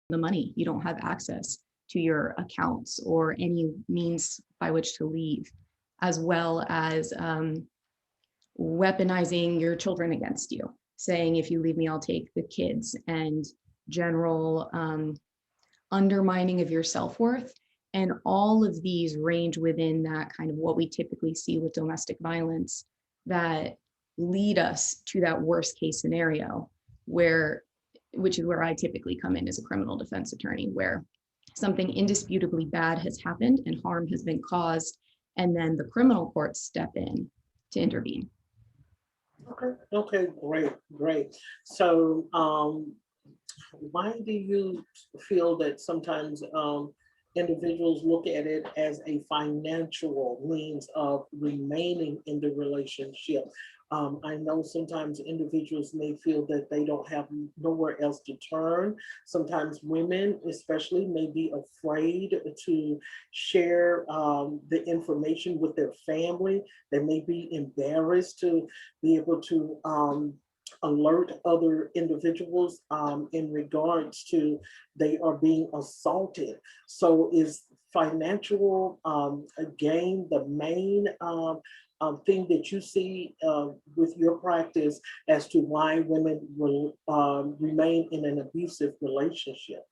The money. You don't have access to your accounts or any means by which to leave, as well as weaponizing your children against you, saying, if you leave me, I'll take the kids, and general undermining of your self-worth. And all of these range within that kind of what we typically see with domestic violence that lead us to that worst case scenario, where, which is where I typically come in as a criminal defense attorney, where something indisputably bad has happened and harm has been caused, and then the criminal courts step in to intervene. Okay, great, great. So, why do you feel that sometimes individuals look at it as a financial means of remaining in the relationship? I know sometimes individuals may feel that they don't have nowhere else to turn. Sometimes women, especially, may be afraid to share the information with their family. They may be embarrassed to be able to alert other individuals in regards to they are being assaulted. So is financial gain the main thing that you see with your practice as to why women will remain in an abusive relationship?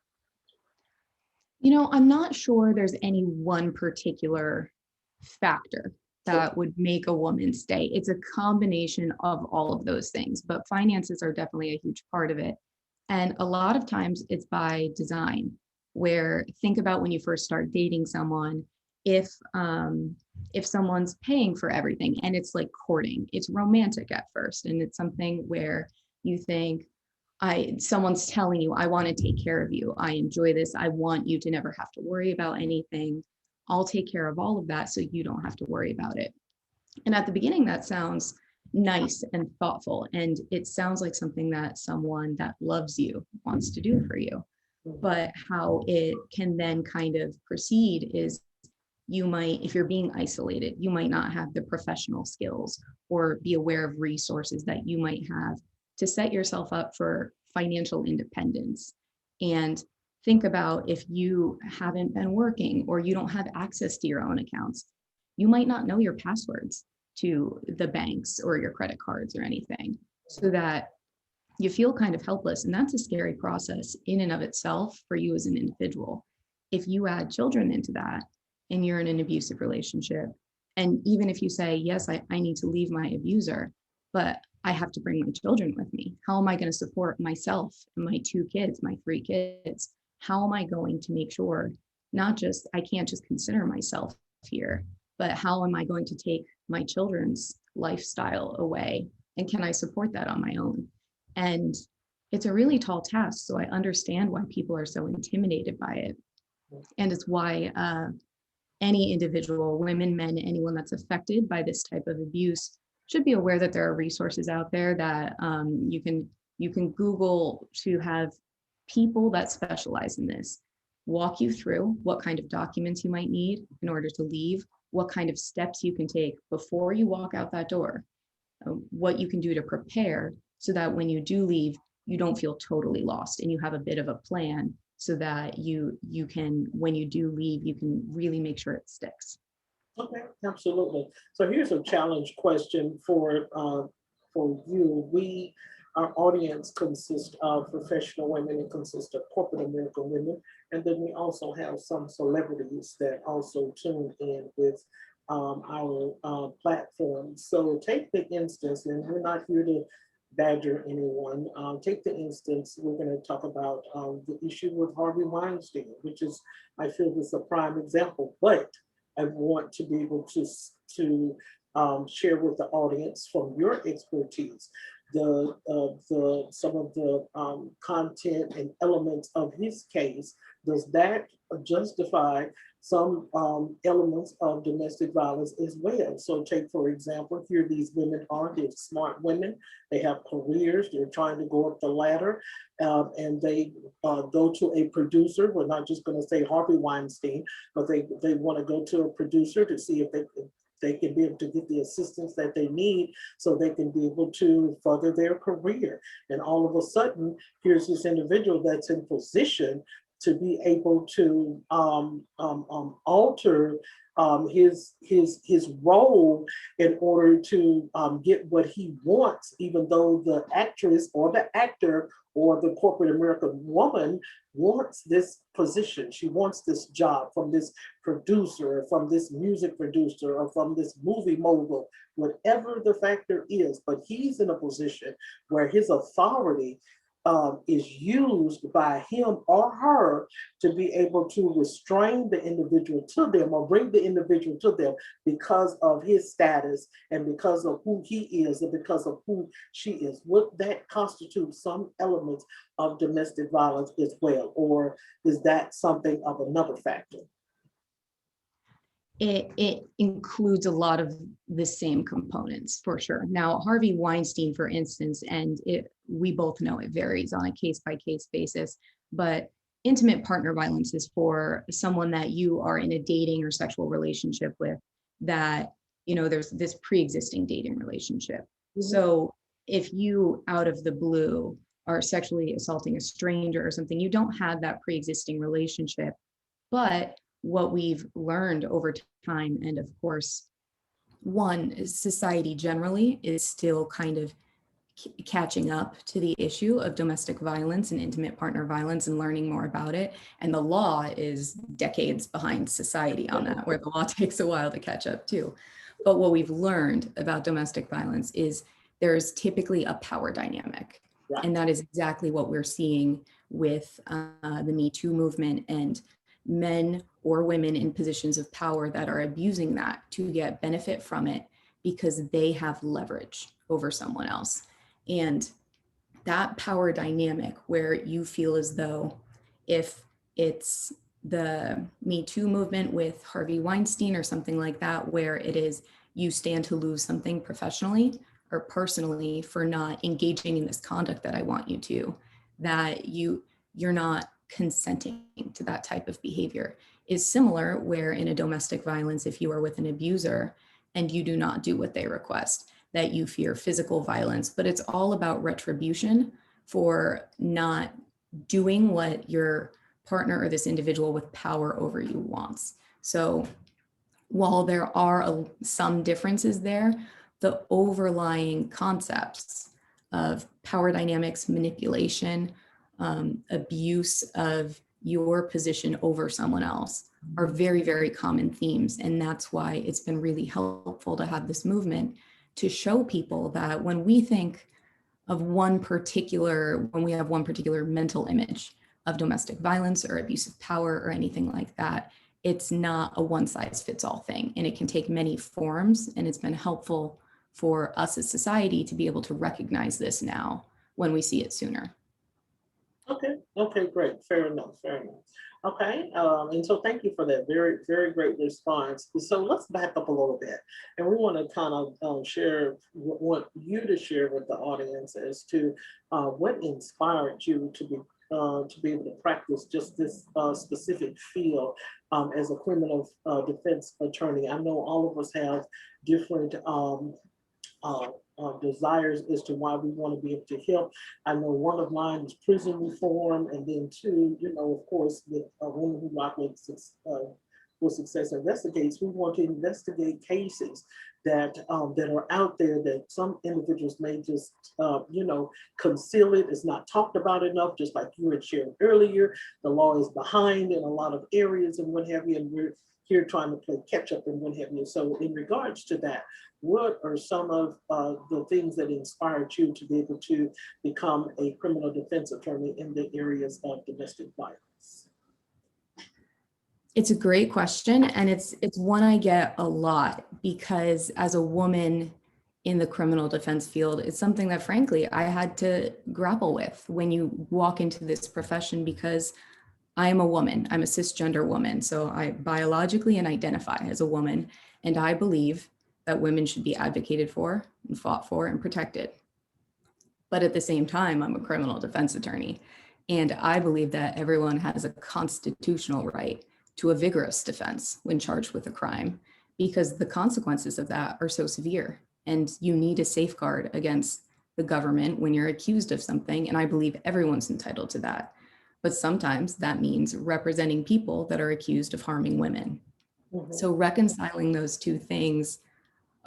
I'm not sure there's any one particular factor So, that would make a woman stay. It's a combination of all of those things, but finances are definitely a huge part of it. And a lot of times it's by design, where think about when you first start dating someone, if someone's paying for everything and it's like courting, it's romantic at first. And it's something where you think, someone's telling you, I want to take care of you. I enjoy this. I want you to never have to worry about anything. I'll take care of all of that so you don't have to worry about it. And at the beginning, that sounds nice and thoughtful. And it sounds like something that someone that loves you wants to do for you. But how it can then kind of proceed is you might, if you're being isolated, you might not have the professional skills or be aware of resources that you might have to set yourself up for financial independence. And think about if you haven't been working or you don't have access to your own accounts, you might not know your passwords to the banks or your credit cards or anything, so that you feel kind of helpless. And that's a scary process in and of itself for you as an individual. If you add children into that and you're in an abusive relationship, and even if you say, yes, I need to leave my abuser, but I have to bring my children with me. How am I going to support myself and my 2 kids, my 3 kids? How am I going to make sure not just, I can't just consider myself here, but how am I going to take my children's lifestyle away? And can I support that on my own? And it's a really tall task. So I understand why people are so intimidated by it. And it's why any individual, women, men, anyone that's affected by this type of abuse should be aware that there are resources out there that you can Google to have people that specialize in this walk you through what kind of documents you might need in order to leave, what kind of steps you can take before you walk out that door, what you can do to prepare so that when you do leave, you don't feel totally lost and you have a bit of a plan so that you can, when you do leave, you can really make sure it sticks. Okay, absolutely. So here's a challenge question for you. Our audience consists of professional women, it consists of corporate American women, and then we also have some celebrities that also tune in with our platform. So take the instance, and we're not here to badger anyone. Take the instance, we're going to talk about the issue with Harvey Weinstein, which is, I feel, is a prime example. But I want to be able to share with the audience from your expertise the some of the content and elements of his case. Does that justify some elements of domestic violence as well? So take, for example, here these women are, they're smart women, they have careers, they're trying to go up the ladder, and they go to a producer. We're not just going to say Harvey Weinstein, but they want to go to a producer to see if they can be able to get the assistance that they need so they can be able to further their career. And all of a sudden, here's this individual that's in position to be able to alter his role in order to get what he wants, even though the actress or the actor or the corporate American woman wants this position. She wants this job from this producer, or from this music producer, or from this movie mogul, whatever the factor is. But he's in a position where his authority is used by him or her to be able to restrain the individual to them or bring the individual to them because of his status and because of who he is and because of who she is. Would that constitute some elements of domestic violence as well? Or is that something of another factor? It includes a lot of the same components for sure. Now, Harvey Weinstein, for instance, and we both know it varies on a case-by-case basis, but intimate partner violence is for someone that you are in a dating or sexual relationship with, that, there's this pre-existing dating relationship. Mm-hmm. So if you out of the blue are sexually assaulting a stranger or something, you don't have that pre-existing relationship. But what we've learned over time, and of course, one, society generally is still kind of catching up to the issue of domestic violence and intimate partner violence and learning more about it. And the law is decades behind society on that, where the law takes a while to catch up too. But what we've learned about domestic violence is there's typically a power dynamic. Right. And that is exactly what we're seeing with the Me Too movement and men or women in positions of power that are abusing that to get benefit from it because they have leverage over someone else. And that power dynamic where you feel as though if it's the Me Too movement with Harvey Weinstein or something like that, where it is you stand to lose something professionally or personally for not engaging in this conduct that I want you to, that you're not consenting to that type of behavior, is similar where in a domestic violence, if you are with an abuser and you do not do what they request, that you fear physical violence, but it's all about retribution for not doing what your partner or this individual with power over you wants. So while there are some differences there, the overlying concepts of power dynamics, manipulation, abuse of your position over someone else are very, very common themes. And that's why it's been really helpful to have this movement to show people that when we think of when we have one particular mental image of domestic violence or abuse of power or anything like that, it's not a one size fits all thing. And it can take many forms. And it's been helpful for us as society to be able to recognize this now when we see it sooner. Okay, great. Fair enough, fair enough. Okay, and so thank you for that very, very great response. So let's back up a little bit, and we want to kind of share, want you to share with the audience as to what inspired you to be able to practice just this specific field as a criminal defense attorney. I know all of us have different desires as to why we want to be able to help. I know one of mine is prison reform, and then two, of course, with Women Who Rock with Success Investigates, we want to investigate cases that that are out there that some individuals may just, conceal it. It's not talked about enough, just like you had shared earlier. The law is behind in a lot of areas and what have you, and we're here trying to play catch up and what have you. So in regards to that, what are some of the things that inspired you to be able to become a criminal defense attorney in the areas of domestic violence? It's a great question, and it's one I get a lot because as a woman in the criminal defense field, it's something that frankly I had to grapple with when you walk into this profession, because I am a woman. I'm a cisgender woman, so I biologically and identify as a woman, and I believe that women should be advocated for and fought for and protected. But at the same time, I'm a criminal defense attorney, and I believe that everyone has a constitutional right to a vigorous defense when charged with a crime, because the consequences of that are so severe. And you need a safeguard against the government when you're accused of something. And I believe everyone's entitled to that. But sometimes that means representing people that are accused of harming women. Mhm. So reconciling those two things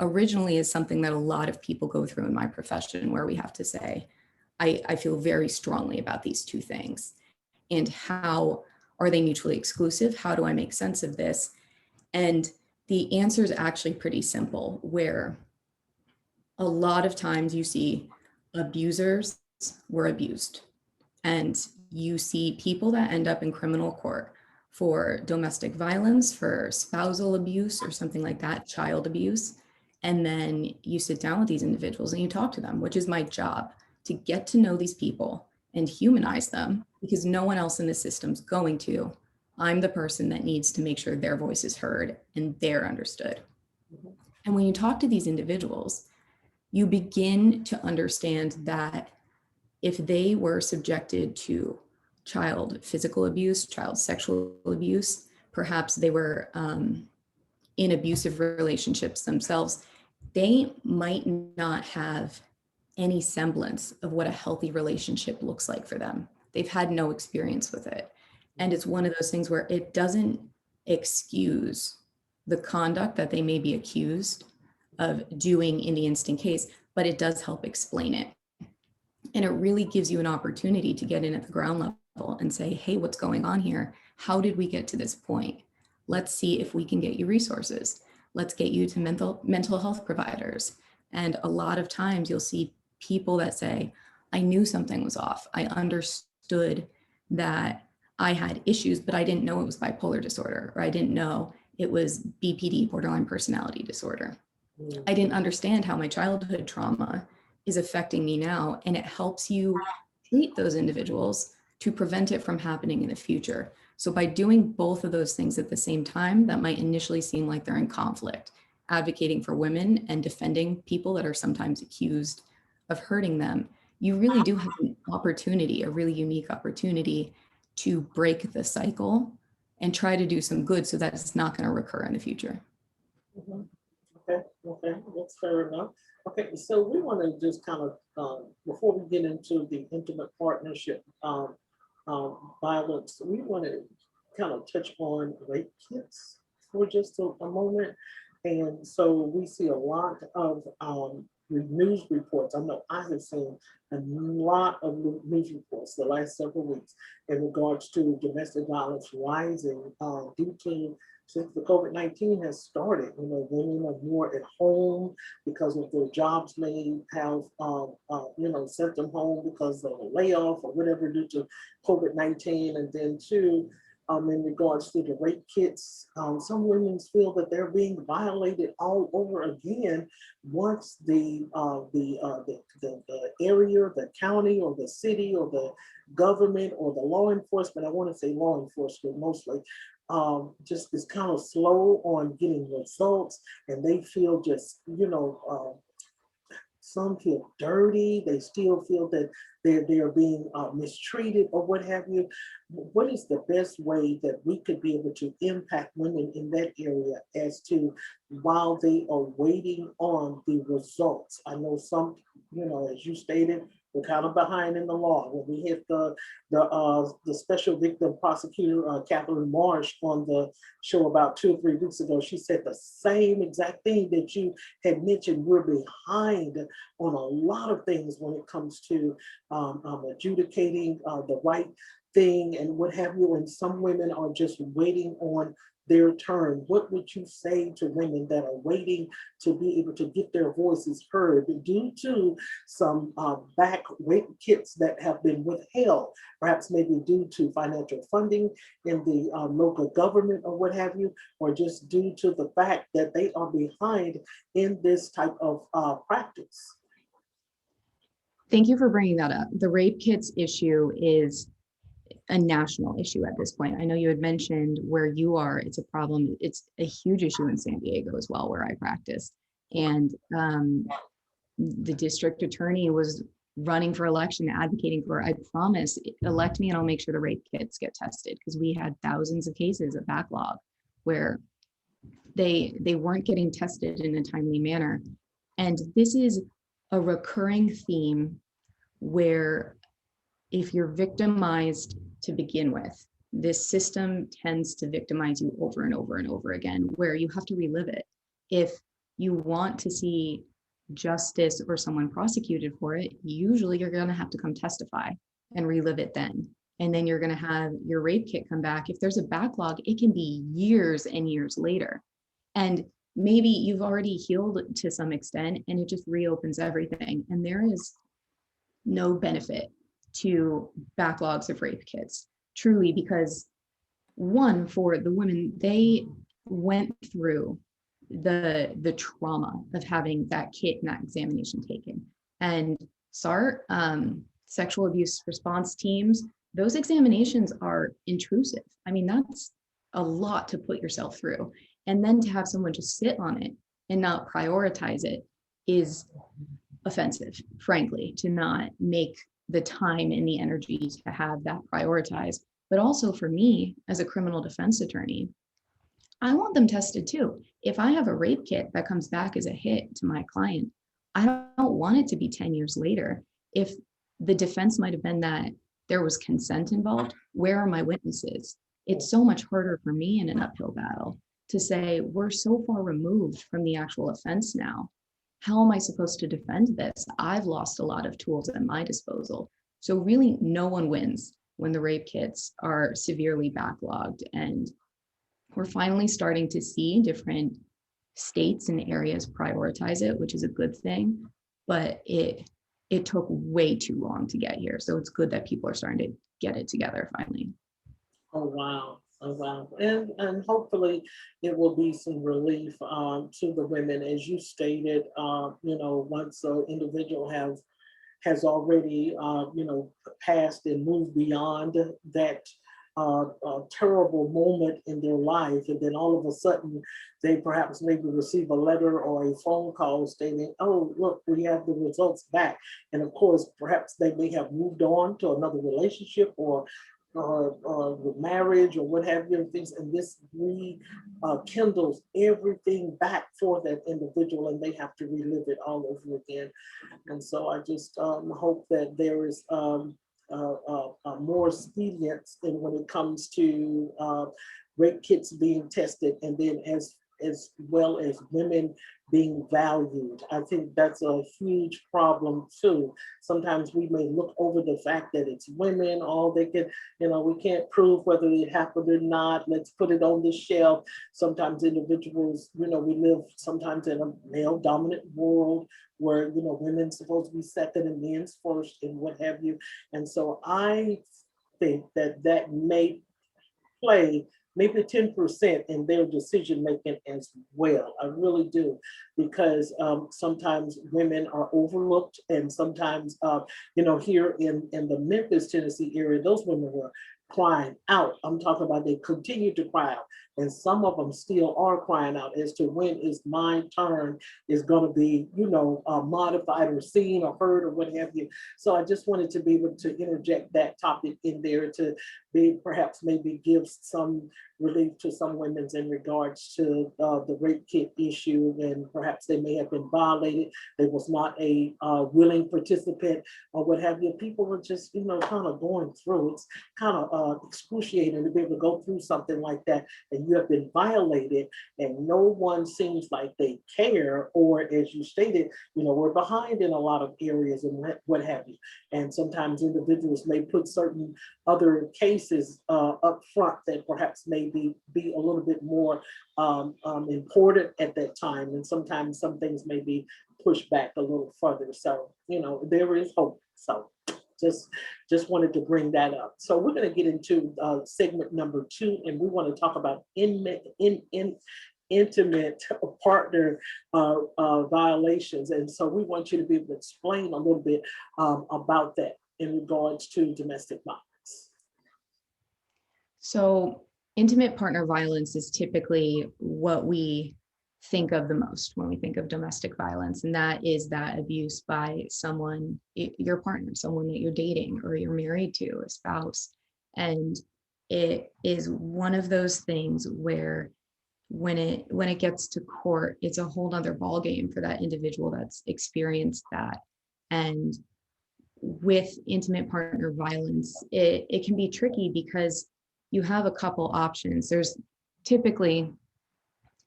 originally is something that a lot of people go through in my profession, where we have to say, I feel very strongly about these two things. And how are they mutually exclusive? How do I make sense of this? And the answer is actually pretty simple, where a lot of times you see abusers were abused, and you see people that end up in criminal court for domestic violence, for spousal abuse or something like that, child abuse. And then you sit down with these individuals and you talk to them, which is my job, to get to know these people and humanize them, because no one else in the system's going to. I'm the person that needs to make sure their voice is heard and they're understood. Mhm. And when you talk to these individuals, you begin to understand that if they were subjected to child physical abuse, child sexual abuse, perhaps they were in abusive relationships themselves, they might not have any semblance of what a healthy relationship looks like for them. They've had no experience with it. And it's one of those things where it doesn't excuse the conduct that they may be accused of doing in the instant case, but it does help explain it. And it really gives you an opportunity to get in at the ground level and say, hey, what's going on here? How did we get to this point? Let's see if we can get you resources. Let's get you to mental health providers. And a lot of times you'll see people that say, I knew something was off. I understood that I had issues, but I didn't know it was bipolar disorder, or I didn't know it was BPD, borderline personality disorder. Mm. I didn't understand how my childhood trauma is affecting me now. And it helps you treat those individuals to prevent it from happening in the future. So by doing both of those things at the same time, that might initially seem like they're in conflict, advocating for women and defending people that are sometimes accused of hurting them, you really do have an opportunity, a really unique opportunity to break the cycle and try to do some good so that it's not going to recur in the future. Mhm. Okay, okay, that's fair enough. Okay, so we want to just kind of, before we get into the intimate partnership violence, we want to kind of touch on rape kits for just a moment. And so we see a lot of news reports. I know I have seen a lot of news reports the last several weeks in regards to domestic violence rising due to since the COVID-19 has started. You know, women are more at home because of their jobs may have, sent them home because of a layoff or whatever due to COVID-19. And then two, in regards to the rape kits, some women feel that they're being violated all over again once the area, the county, or the city, or the government, or the law enforcement. I want to say law enforcement mostly. Just is kind of slow on getting results, and they feel just, some feel dirty. They still feel that they're being mistreated or what have you. What is the best way that we could be able to impact women in that area as to while they are waiting on the results? I know some, as you stated, we're kind of behind in the law. When we hit the special victim prosecutor, Catherine Marsh, on the show about 2 or 3 weeks ago, she said the same exact thing that you had mentioned. We're behind on a lot of things when it comes to adjudicating the right thing and what have you. And some women are just waiting on their turn. What would you say to women that are waiting to be able to get their voices heard due to some back rape kits that have been withheld, perhaps maybe due to financial funding in the local government or what have you, or just due to the fact that they are behind in this type of practice? Thank you for bringing that up. The rape kits issue is a national issue at this point. I know you had mentioned where you are, it's a problem. It's a huge issue in San Diego as well, where I practice. And the district attorney was running for election, advocating for, I promise, elect me and I'll make sure the rape kits get tested, because we had thousands of cases of backlog where they weren't getting tested in a timely manner. And this is a recurring theme where if you're victimized to begin with, this system tends to victimize you over and over and over again, where you have to relive it. If you want to see justice or someone prosecuted for it, usually you're going to have to come testify and relive it then. And then you're going to have your rape kit come back. If there's a backlog, it can be years and years later. And maybe you've already healed to some extent and it just reopens everything. And there is no benefit to backlogs of rape kits, truly, because one, for the women, they went through the trauma of having that kit and that examination taken. And SART, sexual abuse response teams, those examinations are intrusive. I mean, that's a lot to put yourself through. And then to have someone just sit on it and not prioritize it is offensive, frankly, to not make the time and the energy to have that prioritized. But also for me as a criminal defense attorney, I want them tested too. If I have a rape kit that comes back as a hit to my client, I don't want it to be 10 years later. If the defense might have been that there was consent involved, where are my witnesses? It's so much harder for me in an uphill battle to say, we're so far removed from the actual offense now. How am I supposed to defend this? I've lost a lot of tools at my disposal. So really no one wins when the rape kits are severely backlogged. And we're finally starting to see different states and areas prioritize it, which is a good thing, but it it took way too long to get here. So it's good that people are starting to get it together finally. Oh, wow. Oh, wow. And hopefully it will be some relief to the women, as you stated, once the individual has already, passed and moved beyond that terrible moment in their life. And then all of a sudden, they perhaps maybe receive a letter or a phone call stating, oh, look, we have the results back. And of course, perhaps they may have moved on to another relationship or with marriage or what have you, and things, and this kindles everything back for that individual, and they have to relive it all over again. And so I just hope that there is more expedience in when it comes to rape kits being tested, and then as well as women being valued. I think that's a huge problem too. Sometimes we may look over the fact that it's women, all they can, we can't prove whether it happened or not. Let's put it on the shelf. Sometimes individuals, we live sometimes in a male dominant world where, women's supposed to be second and men's first and what have you. And so I think that may play maybe 10% in their decision making as well. I really do, because sometimes women are overlooked, and sometimes, here in the Memphis, Tennessee area, those women were crying out. I'm talking about they continue to cry out. And some of them still are crying out as to when is my turn is going to be, modified or seen or heard or what have you. So I just wanted to be able to interject that topic in there to be perhaps maybe give some relief to some women in regards to the rape kit issue, and perhaps they may have been violated. They was not a willing participant or what have you. People were just, kind of going through. It's kind of excruciating to be able to go through something like that, and you have been violated, and no one seems like they care, or as you stated, we're behind in a lot of areas and what have you. And sometimes individuals may put certain other cases up front that perhaps maybe be a little bit more important at that time. And sometimes some things may be pushed back a little further. So, there is hope. So just wanted to bring that up. So we're going to get into segment number 2, and we want to talk about intimate partner violations. And so we want you to be able to explain a little bit about that in regards to domestic violence. So intimate partner violence is typically what we think of the most when we think of domestic violence. And that is that abuse by someone, your partner, someone that you're dating or you're married to, a spouse. And it is one of those things where when it gets to court, it's a whole nother ballgame for that individual that's experienced that. And with intimate partner violence, it can be tricky because you have a couple options. There's typically,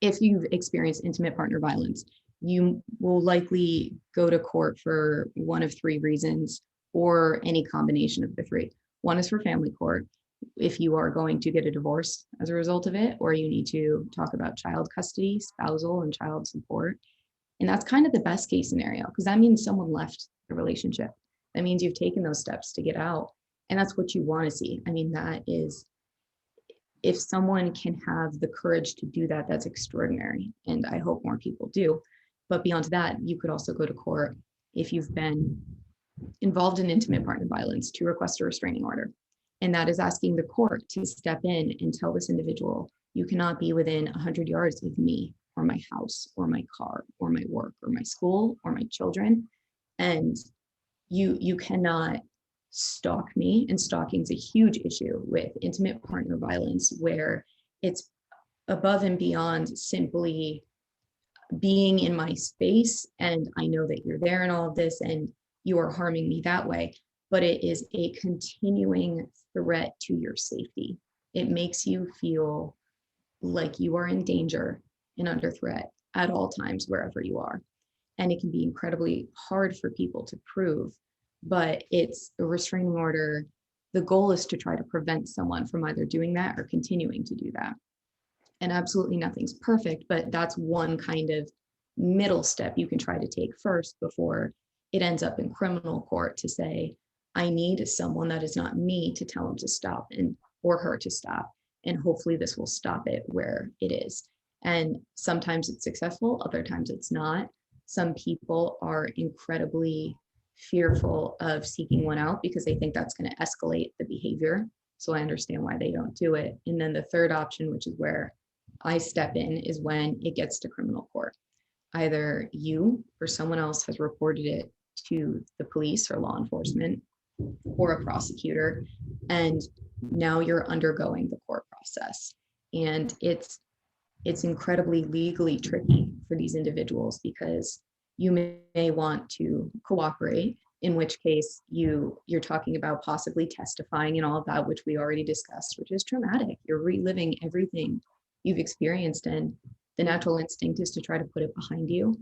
if you've experienced intimate partner violence, you will likely go to court for one of 3 reasons, or any combination of the 3. One is for family court, if you are going to get a divorce as a result of it, or you need to talk about child custody, spousal, and child support. And that's kind of the best case scenario, because that means someone left the relationship. That means you've taken those steps to get out. And that's what you want to see. I mean, that is, if someone can have the courage to do that, that's extraordinary. And I hope more people do. But beyond that, you could also go to court if you've been involved in intimate partner violence to request a restraining order. And that is asking the court to step in and tell this individual, you cannot be within 100 yards of me or my house or my car or my work or my school or my children. And you cannot stalk me. And stalking is a huge issue with intimate partner violence, where it's above and beyond simply being in my space and I know that you're there and all of this and you are harming me that way, but it is a continuing threat to your safety. It makes you feel like you are in danger and under threat at all times, wherever you are. And it can be incredibly hard for people to prove, but it's a restraining order. The goal is to try to prevent someone from either doing that or continuing to do that. And absolutely nothing's perfect, but that's one kind of middle step you can try to take first before it ends up in criminal court to say, I need someone that is not me to tell him to stop and or her to stop. And hopefully this will stop it where it is. And sometimes it's successful, other times it's not. Some people are incredibly fearful of seeking one out because they think that's going to escalate the behavior. So I understand why they don't do it. And then the third option, which is where I step in, is when it gets to criminal court. Either you or someone else has reported it to the police or law enforcement or a prosecutor, and now you're undergoing the court process. And it's incredibly legally tricky for these individuals because you may want to cooperate, in which case you're talking about possibly testifying and all of that, which we already discussed, which is traumatic. You're reliving everything you've experienced, and the natural instinct is to try to put it behind you.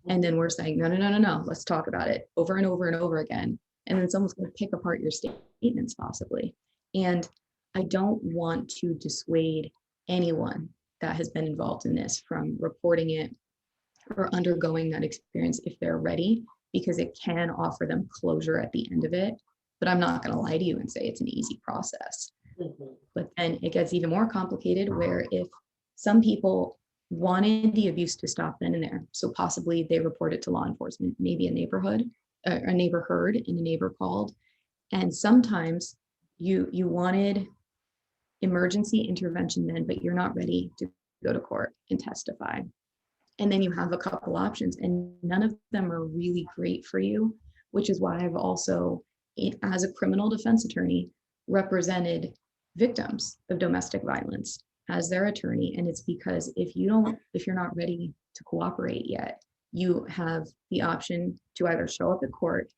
And then we're saying, no, no, no, no, no, let's talk about it over and over and over again. And then someone's going to pick apart your statements possibly. And I don't want to dissuade anyone that has been involved in this from reporting it or undergoing that experience if they're ready, because it can offer them closure at the end of it. But I'm not going to lie to you and say it's an easy process. But then it gets even more complicated where if some people wanted the abuse to stop then and there, so possibly they report it to law enforcement, maybe a neighbor heard and a neighbor called, and sometimes you wanted emergency intervention then, but you're not ready to go to court and testify. And then you have a couple options and none of them are really great for you, which is why I've also, as a criminal defense attorney, represented victims of domestic violence as their attorney. And it's because if you're not ready to cooperate yet, you have the option to either show up at court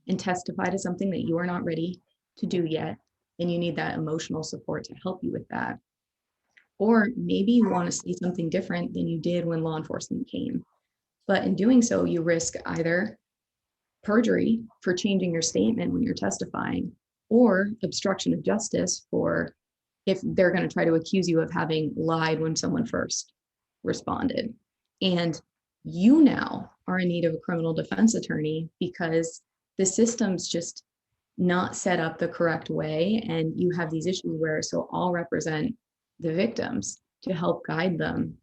and testify to something that you are not ready to do yet, and you need that emotional support to help you with that. Or maybe you want to say something different than you did when law enforcement came. But in doing so, you risk either perjury for changing your statement when you're testifying, or obstruction of justice for if they're going to try to accuse you of having lied when someone first responded. And you now are in need of a criminal defense attorney because the system's just not set up the correct way. And you have these issues where, so I'll represent the victims to help guide them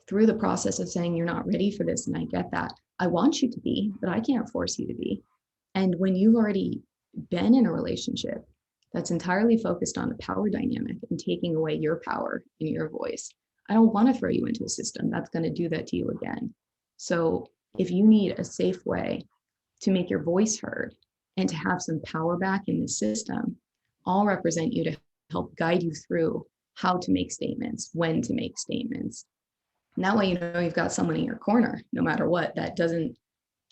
through the process of saying, you're not ready for this. And I get that. I want you to be, but I can't force you to be. And when you've already been in a relationship that's entirely focused on the power dynamic and taking away your power and your voice, I don't want to throw you into a system that's going to do that to you again. So if you need a safe way to make your voice heard and to have some power back in the system, I'll represent you to help guide you through how to make statements, when to make statements. And that way, you know, you've got someone in your corner, no matter what, that doesn't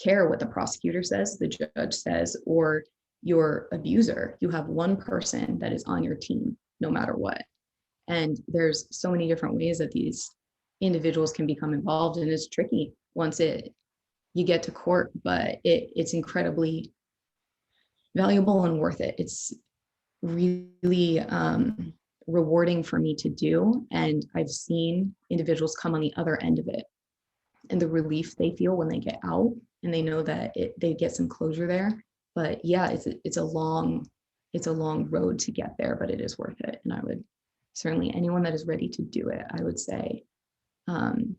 care what the prosecutor says, the judge says, or your abuser. You have one person that is on your team, no matter what. And there's so many different ways that these individuals can become involved, and it's tricky once you get to court, but it's incredibly valuable and worth it. It's really rewarding for me to do, and I've seen individuals come on the other end of it, and the relief they feel when they get out and they know that they get some closure there. But yeah, it's a long road to get there, but it is worth it. And I would certainly, anyone that is ready to do it, I would say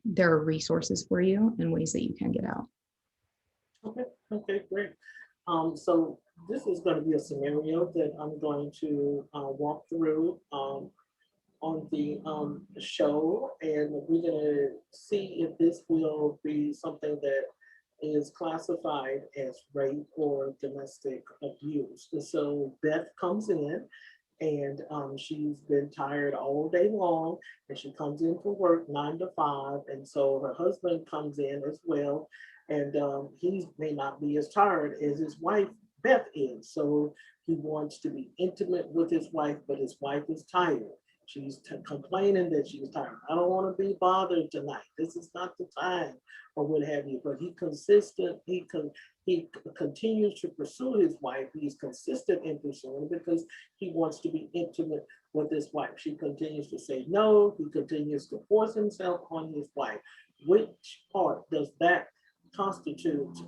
there are resources for you and ways that you can get out. Okay, great. So this is going to be a scenario that I'm going to walk through on the show, and we're going to see if this will be something that is classified as rape or domestic abuse. And so Beth comes in, and she's been tired all day long, and she comes in for work 9 to 5, and so her husband comes in as well, and he may not be as tired as his wife Beth is, so he wants to be intimate with his wife, but his wife is tired. She's complaining that she's tired. I don't want to be bothered tonight. This is not the time, or what have you. But he continues to pursue his wife. He's consistent in pursuing because he wants to be intimate with his wife. She continues to say no. He continues to force himself on his wife. Which part does that constitutes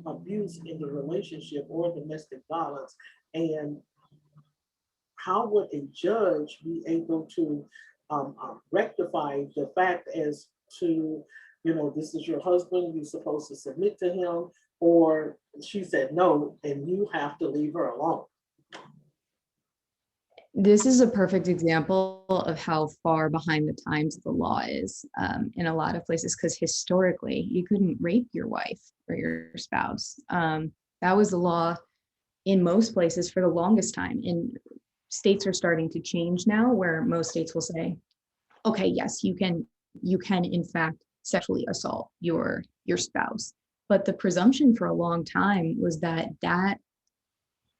abuse in the relationship or domestic violence, and how would a judge be able to rectify the fact as to, this is your husband, you're supposed to submit to him, or she said no, and you have to leave her alone. This is a perfect example of how far behind the times the law is in a lot of places, because historically you couldn't rape your wife or your spouse. That was the law in most places for the longest time. And states are starting to change now, where most states will say, okay, yes, you can in fact sexually assault your spouse. But the presumption for a long time was that that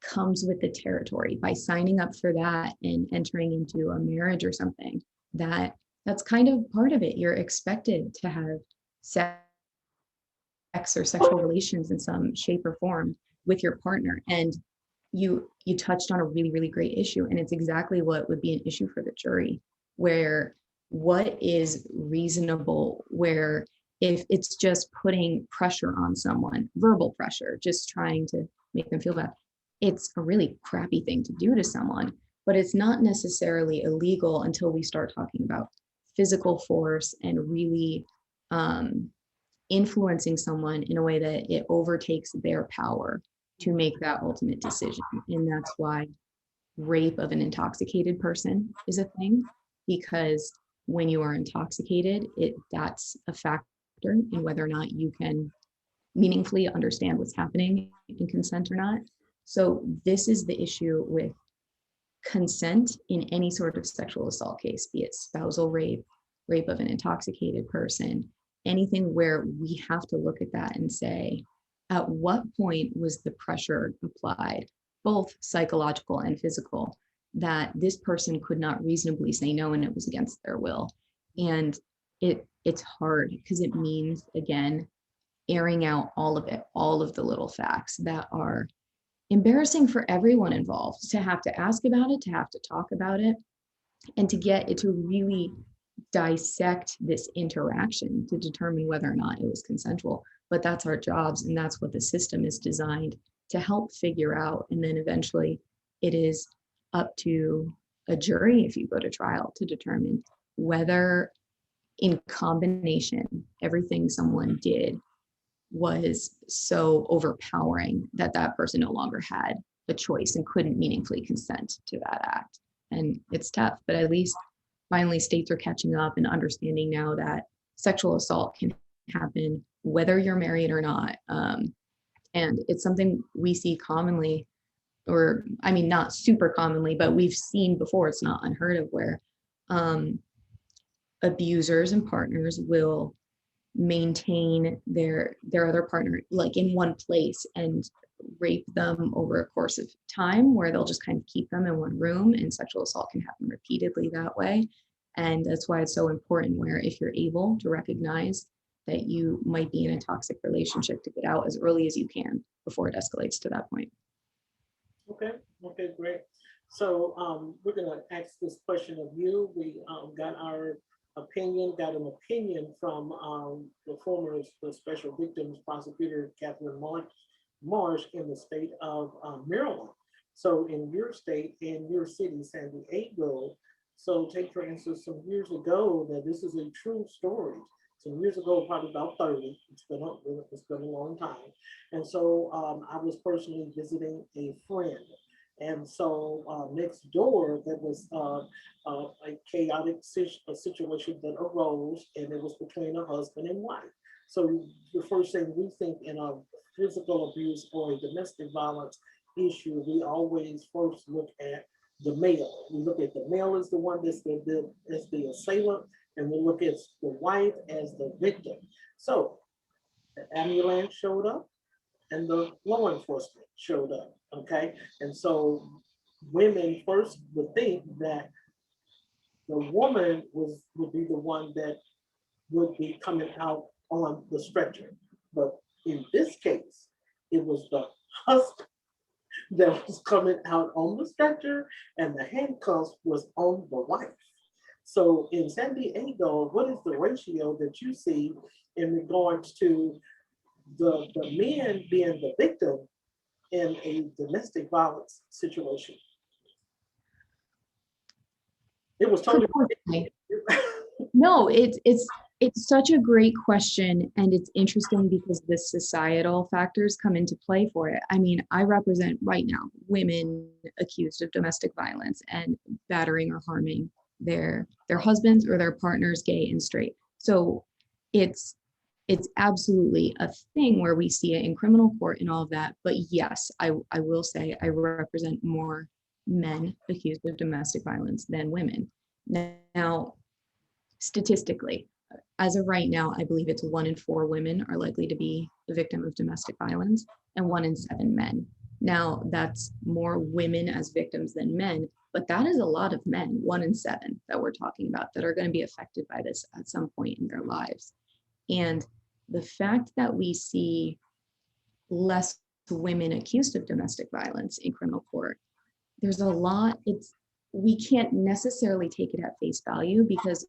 comes with the territory. By signing up for that and entering into a marriage or something, that's kind of part of it. You're expected to have sex or sexual relations in some shape or form with your partner. And you touched on a really, really great issue, and it's exactly what would be an issue for the jury, where what is reasonable, where if it's just putting pressure on someone, verbal pressure, just trying to make them feel bad, it's a really crappy thing to do to someone. But it's not necessarily illegal until we start talking about physical force and really um, influencing someone in a way that it overtakes their power to make that ultimate decision. And that's why rape of an intoxicated person is a thing, because when you are intoxicated, that's a factor in whether or not you can meaningfully understand what's happening in consent or not. So this is the issue with consent in any sort of sexual assault case, be it spousal rape, rape of an intoxicated person, anything where we have to look at that and say, at what point was the pressure applied, both psychological and physical, that this person could not reasonably say no and it was against their will? And it's hard because it means, again, airing out all of it, all of the little facts that are embarrassing for everyone involved, to have to ask about it, to have to talk about it, and to get it to really dissect this interaction to determine whether or not it was consensual. But that's our jobs, and that's what the system is designed to help figure out. And then eventually it is up to a jury, if you go to trial, to determine whether in combination everything someone did was so overpowering that that person no longer had a choice and couldn't meaningfully consent to that act. And it's tough, but at least finally states are catching up and understanding now that sexual assault can happen whether you're married or not. And it's something we see commonly, or I mean, not super commonly, but we've seen before. It's not unheard of, where abusers and partners will maintain their other partner like in one place and rape them over a course of time, where they'll just kind of keep them in one room, and sexual assault can happen repeatedly that way. And that's why it's so important, where if you're able to recognize that you might be in a toxic relationship, to get out as early as you can before it escalates to that point. Okay, okay, great. So we're gonna ask this question of you. We got an opinion from the former special victims prosecutor, Catherine Marsh in the state of Maryland. So in your state, in your city, San Diego, so take for instance, some years ago, that this is a true story. Some years ago, probably about 30, it's been a long time. And so I was personally visiting a friend. And so next door, there was a chaotic situation that arose, and it was between a husband and wife. So the first thing we think in a physical abuse or a domestic violence issue, we always first look at the male. We look at the male as the one that's the assailant, and we look at the wife as the victim. So the ambulance showed up and the law enforcement showed up, okay? And so women first would think that the woman would be the one that would be coming out on the stretcher. But in this case, it was the husband that was coming out on the stretcher, and the handcuffs was on the wife. So in San Diego, what is the ratio that you see in regards to the men being the victim in a domestic violence situation? It was totally. Proportionally. No, it's such a great question, and it's interesting because the societal factors come into play for it. I mean, I represent right now women accused of domestic violence and battering or harming their husbands or their partners, gay and straight. So it's it's absolutely a thing where we see it in criminal court and all of that. But yes, I will say I represent more men accused of domestic violence than women. Now, statistically, as of right now, I believe it's 1 in 4 women are likely to be a victim of domestic violence and 1 in 7 men. Now, that's more women as victims than men, but that is a lot of men, 1 in 7 that we're talking about that are going to be affected by this at some point in their lives. And the fact that we see less women accused of domestic violence in criminal court, there's a lot, we can't necessarily take it at face value because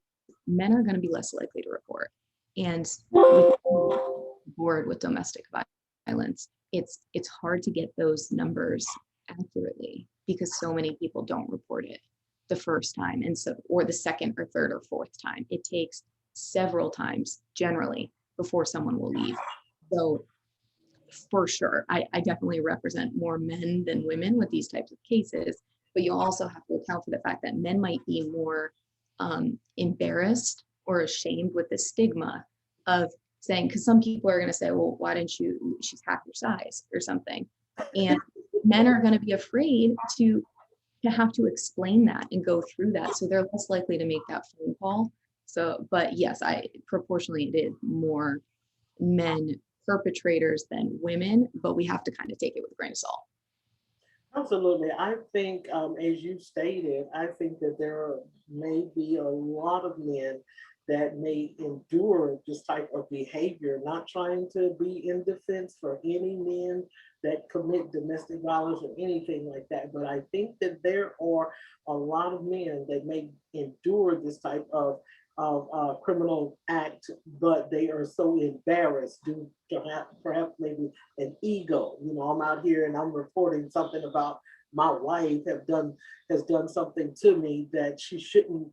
men are going to be less likely to report. And board with domestic violence, it's hard to get those numbers accurately because so many people don't report it the first time, and so, or the second or third or fourth time. It takes several times generally before someone will leave. So for sure, I definitely represent more men than women with these types of cases, but you also have to account for the fact that men might be more embarrassed or ashamed with the stigma of saying, because some people are going to say, well, why didn't you, she's half your size or something. And men are going to be afraid to have to explain that and go through that. So they're less likely to make that phone call. So, but yes, I proportionally did more men perpetrators than women, but we have to kind of take it with a grain of salt. Absolutely. I think, as you stated, I think that may be a lot of men that may endure this type of behavior, not trying to be in defense for any men that commit domestic violence or anything like that. But I think that there are a lot of men that may endure this type of criminal act, but they are so embarrassed due to perhaps maybe an ego. You know, I'm out here and I'm reporting something about my wife has done something to me that she shouldn't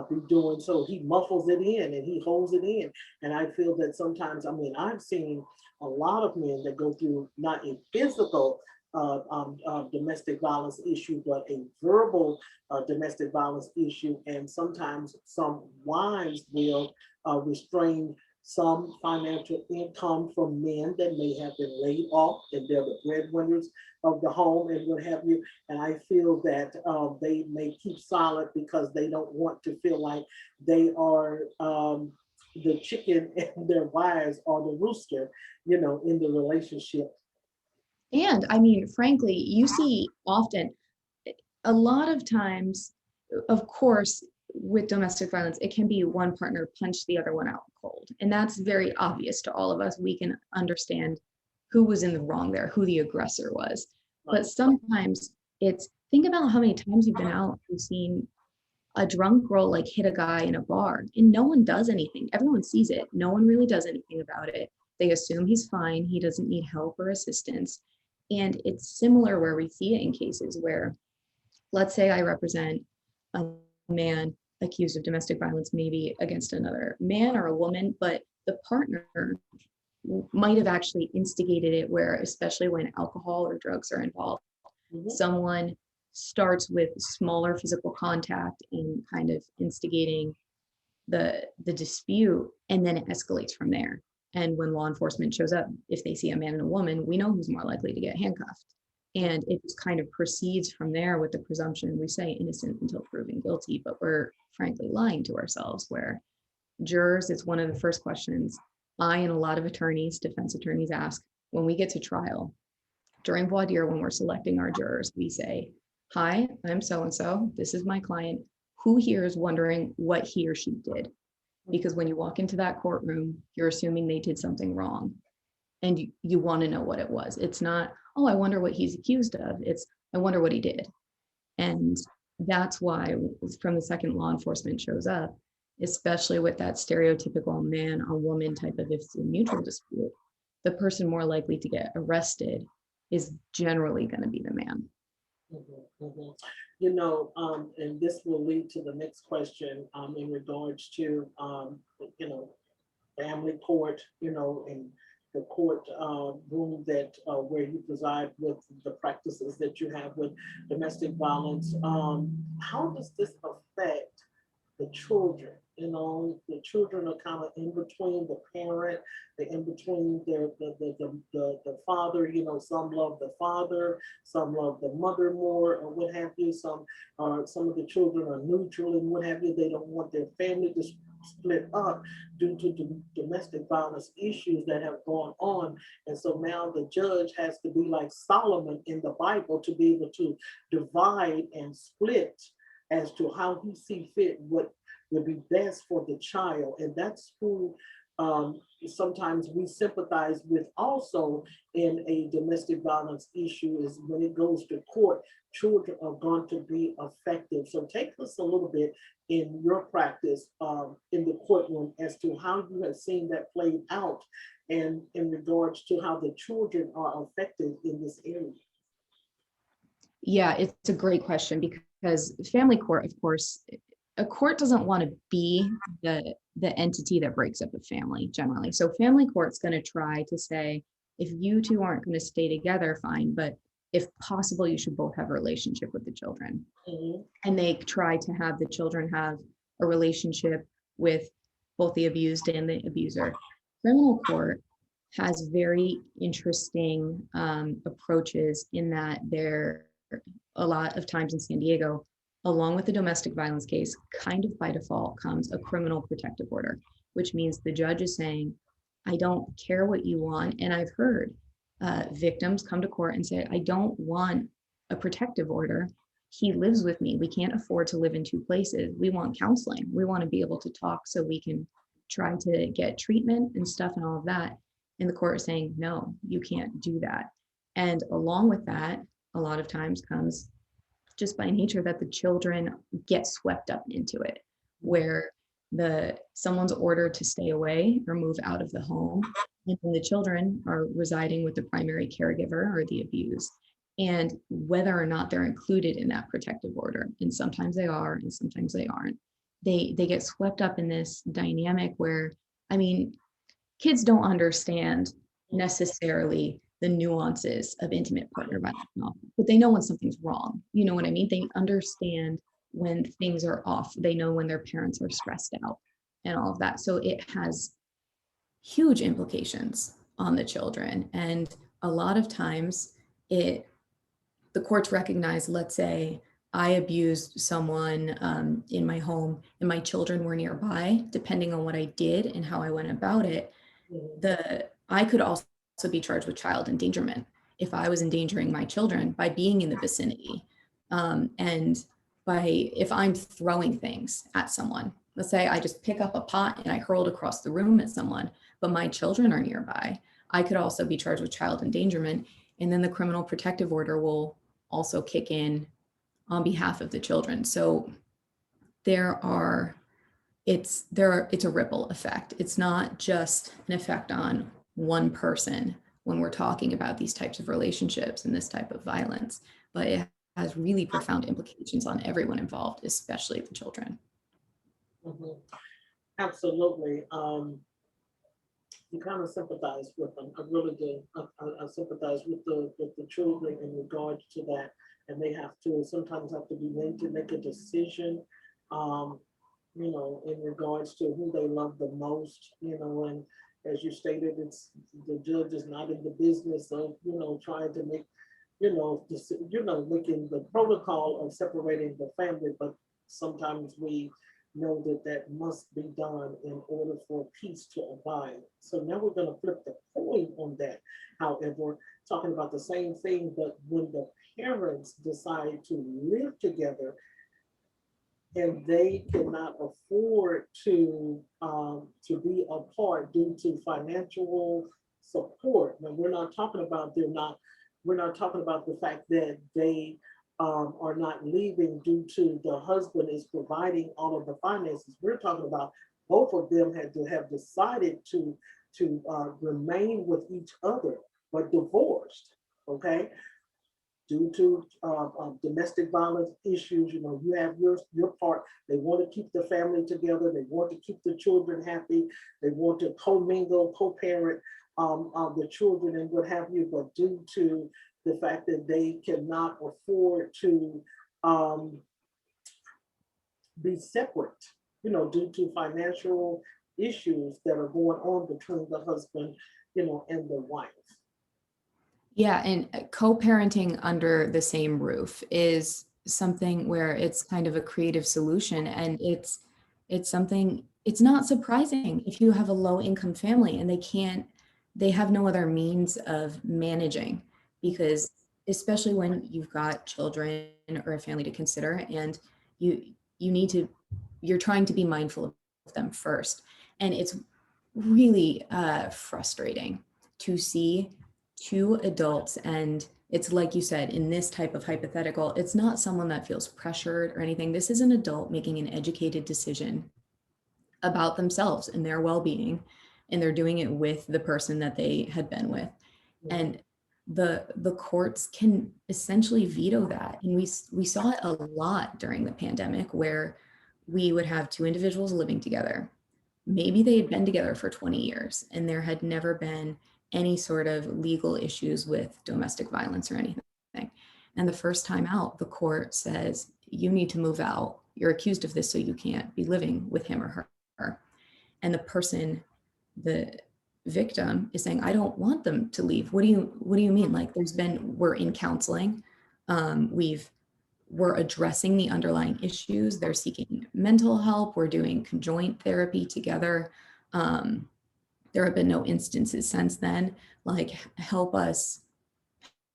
be doing. So he muffles it in and he holds it in. And I feel that sometimes, I mean, I've seen a lot of men that go through not a physical domestic violence issue, but a verbal domestic violence issue. And sometimes some wives will restrain some financial income from men that may have been laid off and they're the breadwinners of the home and what have you. And I feel that they may keep silent because they don't want to feel like they are the chicken and their wives are the rooster, you know, in the relationship. And I mean, frankly, you see often, a lot of times, of course, with domestic violence, it can be one partner punch the other one out cold. And that's very obvious to all of us. We can understand who was in the wrong there, who the aggressor was. But sometimes it's, think about how many times you've been out and seen a drunk girl like hit a guy in a bar and no one does anything. Everyone sees it. No one really does anything about it. They assume he's fine. He doesn't need help or assistance. And it's similar where we see it in cases where, let's say I represent a man accused of domestic violence, maybe against another man or a woman, but the partner might have actually instigated it, where, especially when alcohol or drugs are involved, someone starts with smaller physical contact and kind of instigating the dispute, and then it escalates from there. And when law enforcement shows up, if they see a man and a woman, we know who's more likely to get handcuffed. And it just kind of proceeds from there with the presumption, we say innocent until proven guilty, but we're frankly lying to ourselves, where jurors, it's one of the first questions I and a lot of attorneys, defense attorneys, ask when we get to trial. During voir dire, when we're selecting our jurors, we say, hi, I'm so-and-so, this is my client. Who here is wondering what he or she did? Because when you walk into that courtroom, you're assuming they did something wrong. And you want to know what it was. It's not, oh, I wonder what he's accused of. It's, I wonder what he did. And that's why from the second law enforcement shows up, especially with that stereotypical man on woman type of, if it's a mutual dispute, the person more likely to get arrested is generally going to be the man. Mhm, mhm. And this will lead to the next question, in regards to, you know, family court, and the court room that, where you preside with the practices that you have with domestic violence. How does this affect the children? The children are kind of in between the parent, they're in between the father. Some love the father, some love the mother more, or what have you. Some of the children are neutral and what have you. They don't want their family to split up due to domestic violence issues that have gone on. And so now the judge has to be like Solomon in the Bible to be able to divide and split as to how he see fit, what would be best for the child. And that's who, sometimes we sympathize with also in a domestic violence issue, is when it goes to court, children are going to be affected. So take us a little bit in your practice, in the courtroom, as to how you have seen that played out, and in regards to how the children are affected in this area. Yeah, it's a great question because family court, of course, a court doesn't want to be the entity that breaks up a family generally. So family court's going to try to say, if you two aren't going to stay together, fine, but if possible, you should both have a relationship with the children. Mhm. And they try to have the children have a relationship with both the abused and the abuser. Criminal court has very interesting approaches in that there a lot of times in San Diego, along with the domestic violence case, kind of by default comes a criminal protective order, which means the judge is saying, I don't care what you want. And I've heard victims come to court and say, I don't want a protective order. He lives with me. We can't afford to live in two places. We want counseling. We want to be able to talk so we can try to get treatment and stuff and all of that. And the court is saying, no, you can't do that. And along with that, a lot of times comes just by nature that the children get swept up into it, where someone's ordered to stay away or move out of the home, and then the children are residing with the primary caregiver or the abused. And whether or not they're included in that protective order, and sometimes they are, and sometimes they aren't, they get swept up in this dynamic where, I mean, kids don't understand necessarily the nuances of intimate partner violence, but they know when something's wrong. You know what I mean? They understand when things are off. They know when their parents are stressed out and all of that. So it has huge implications on the children. And a lot of times the courts recognize, let's say I abused someone in my home and my children were nearby, depending on what I did and how I went about it, I could also be charged with child endangerment if I was endangering my children by being in the vicinity. And if I'm throwing things at someone, let's say I just pick up a pot and I hurled across the room at someone, but my children are nearby, I could also be charged with child endangerment. And then the criminal protective order will also kick in on behalf of the children. So it's a ripple effect. It's not just an effect on one person when we're talking about these types of relationships and this type of violence, but it has really profound implications on everyone involved, especially the children. Mhm. Absolutely. You kind of sympathize with them. I really do. I sympathize with the children in regards to that, and they have to sometimes have to be made to make a decision. Um, in regards to who they love the most. And as you stated, it's the judge is not in the business of trying to make making the protocol of separating the family, but sometimes we know that that must be done in order for peace to abide. So now we're going to flip the coin on that. However, talking about the same thing, but when the parents decide to live together and they cannot afford to be apart due to financial support. Now we're not talking about the fact that they are not leaving due to the husband is providing all of the finances. We're talking about both of them had to have decided to remain with each other, but divorced, okay? Due to domestic violence issues, you have your part. They want to keep the family together. They want to keep the children happy. They want to co-mingle, co-parent the children and what have you. But due to the fact that they cannot afford to um, be separate, due to financial issues that are going on between the husband, and the wife. Yeah, and co-parenting under the same roof is something where it's kind of a creative solution, and it's something, it's not surprising if you have a low income family and they have no other means of managing, because especially when you've got children or a family to consider, and you you need to you're trying to be mindful of them first. And it's really frustrating to see two adults, and it's like you said, in this type of hypothetical, it's not someone that feels pressured or anything. This is an adult making an educated decision about themselves and their well-being, and they're doing it with the person that they had been with. And the courts can essentially veto that. And we saw it a lot during the pandemic, where we would have two individuals living together. Maybe they had been together for 20 years and there had never been any sort of legal issues with domestic violence or anything. And the first time out, the court says, you need to move out. You're accused of this, so you can't be living with him or her. And the person, the victim, is saying, I don't want them to leave. What do you mean? Like, we're in counseling. We're addressing the underlying issues. They're seeking mental help. We're doing conjoint therapy together. There have been no instances since then, like, help us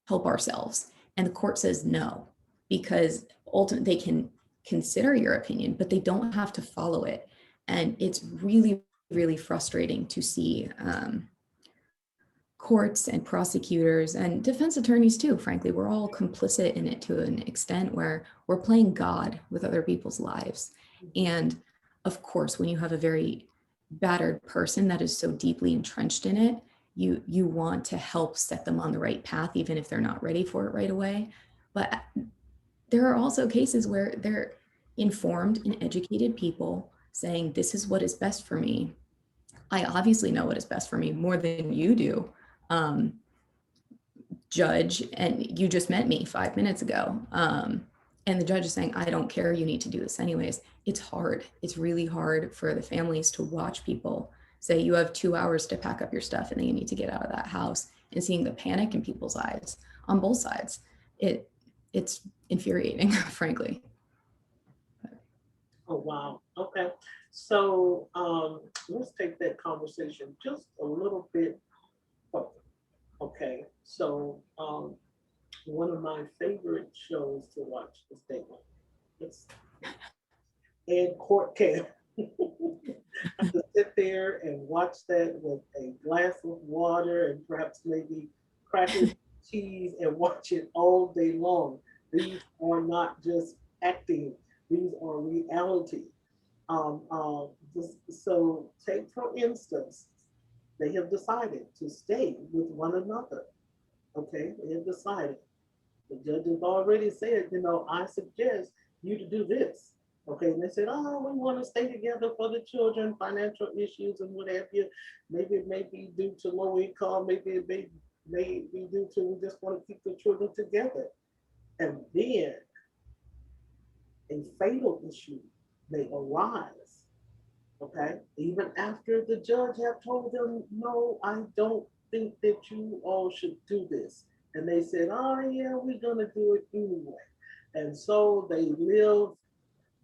help ourselves. And the court says no, because ultimately they can consider your opinion, but they don't have to follow it. And it's really, really frustrating to see courts and prosecutors and defense attorneys too, frankly, we're all complicit in it to an extent, where we're playing God with other people's lives. And of course, when you have a very battered person that is so deeply entrenched in it, you want to help set them on the right path, even if they're not ready for it right away. But there are also cases where they're informed and educated people saying, this is what is best for me. I obviously know what is best for me more than you do, judge, and you just met me 5 minutes ago. And the judge is saying, I don't care, you need to do this anyways. It's hard. It's really hard for the families to watch people say, you have 2 hours to pack up your stuff and then you need to get out of that house, and seeing the panic in people's eyes on both sides. It's infuriating, frankly. Oh, wow. Okay. So let's take that conversation just a little bit further. Okay. So one of my favorite shows to watch is Dateline. It's Ed Court Cam. I could sit there and watch that with a glass of water and perhaps maybe crackers, cheese, and watch it all day long. These are not just acting; these are reality. So take for instance, they have decided to stay with one another. Okay, they have decided. The judge has already said, I suggest you to do this. Okay, and they said, oh, we want to stay together for the children, financial issues and what have you. Maybe it may be due to low income, maybe it may be due to we just want to keep the children together. And then a fatal issue may arise. Okay, even after the judge have told them, no, I don't think that you all should do this. And they said, oh yeah, we're gonna do it anyway. And so they live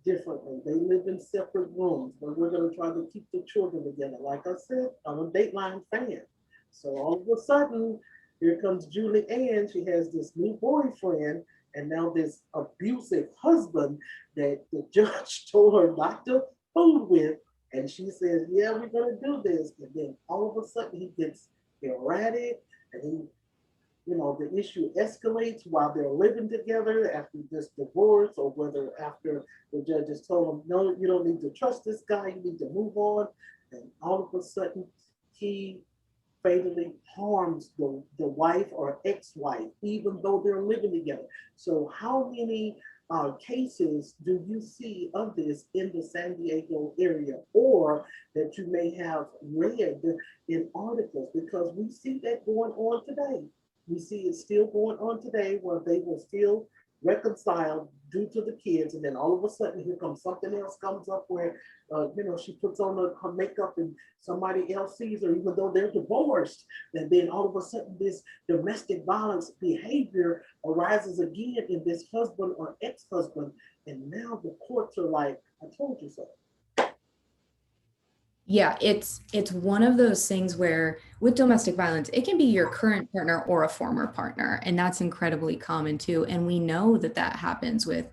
differently. They live in separate rooms, but we're gonna try to keep the children together. Like I said, I'm a Dateline fan. So all of a sudden, here comes Julie Ann. She has this new boyfriend and now this abusive husband that the judge told her not to fool with. And she says, yeah, we're going to do this. And then all of a sudden he gets erratic and the issue escalates while they're living together after this divorce, or whether after the judge has told him, no, you don't need to trust this guy, you need to move on. And all of a sudden he fatally harms the wife or ex-wife, even though they're living together. So how many cases do you see of this in the San Diego area, or that you may have read in articles? Because we see that going on today. We see it still going on today where they will still reconcile due to the kids, and then all of a sudden here comes something else comes up where she puts on her makeup and somebody else sees her, even though they're divorced. And then all of a sudden, this domestic violence behavior arises again in this husband or ex-husband. And now the courts are like, I told you so. Yeah, it's one of those things where with domestic violence, it can be your current partner or a former partner, and that's incredibly common too. And we know that that happens with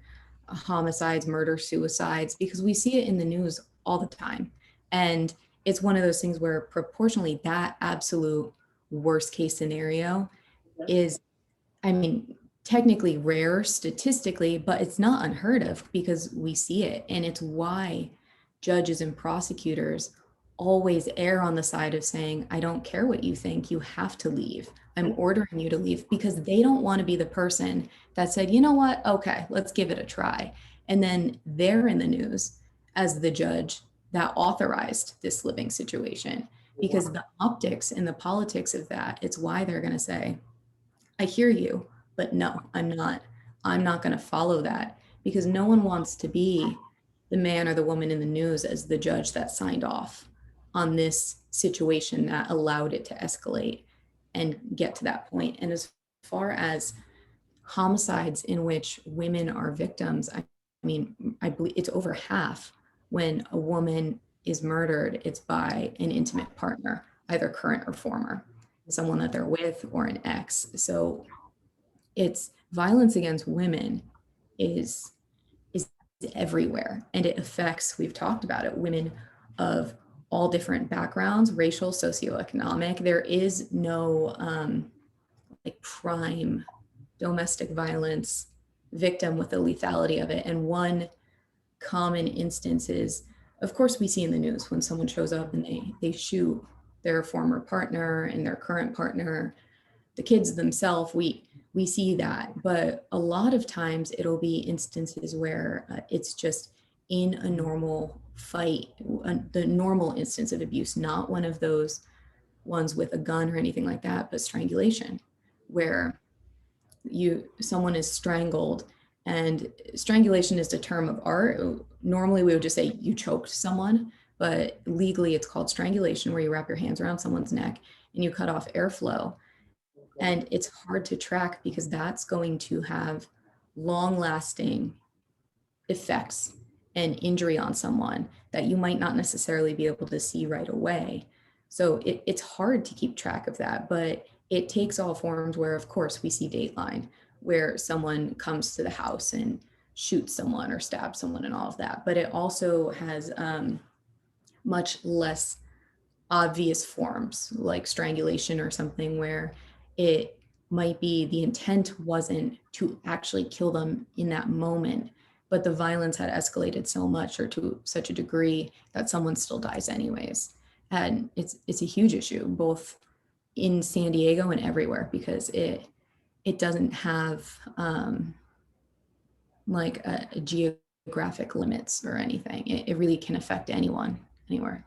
homicides, murder, suicides, because we see it in the news all the time. And it's one of those things where proportionally that absolute worst case scenario Okay. is, I mean, technically rare statistically, but it's not unheard of because we see it. And it's why judges and prosecutors always err on the side of saying, I don't care what you think, you have to leave. I'm ordering you to leave, because they don't want to be the person that said, you know what, okay, let's give it a try. And then they're in the news as the judge that authorized this living situation, because the optics and the politics of that, it's why they're going to say, I hear you, but no, I'm not. I'm not going to follow that, because no one wants to be the man or the woman in the news as the judge that signed off on this situation that allowed it to escalate and get to that point. And as far as homicides in which women are victims, I mean, I believe it's over half. When a woman is murdered, it's by an intimate partner, either current or former, someone that they're with or an ex. So it's violence against women is is everywhere, and it affects, we've talked about it, women of all different backgrounds, racial, socioeconomic. There is no like prime domestic violence victim with the lethality of it. And one common instance is, of course, we see in the news when someone shows up and they shoot their former partner and their current partner, the kids themselves, we see that. But a lot of times it'll be instances where it's just in a normal fight, the normal instance of abuse, not one of those ones with a gun or anything like that, but strangulation, where someone is strangled. And strangulation is a term of art. Normally we would just say you choked someone, but legally it's called strangulation, where you wrap your hands around someone's neck and you cut off airflow. And it's hard to track because that's going to have long lasting effects and injury on someone that you might not necessarily be able to see right away. So it's hard to keep track of that, but it takes all forms where, of course, we see Dateline, where someone comes to the house and shoots someone or stabs someone and all of that. But it also has much less obvious forms like strangulation or something, where it might be the intent wasn't to actually kill them in that moment, but the violence had escalated so much or to such a degree that someone still dies anyways. And it's a huge issue both in San Diego and everywhere, because it doesn't have like a geographic limits or anything. It really can affect anyone anywhere.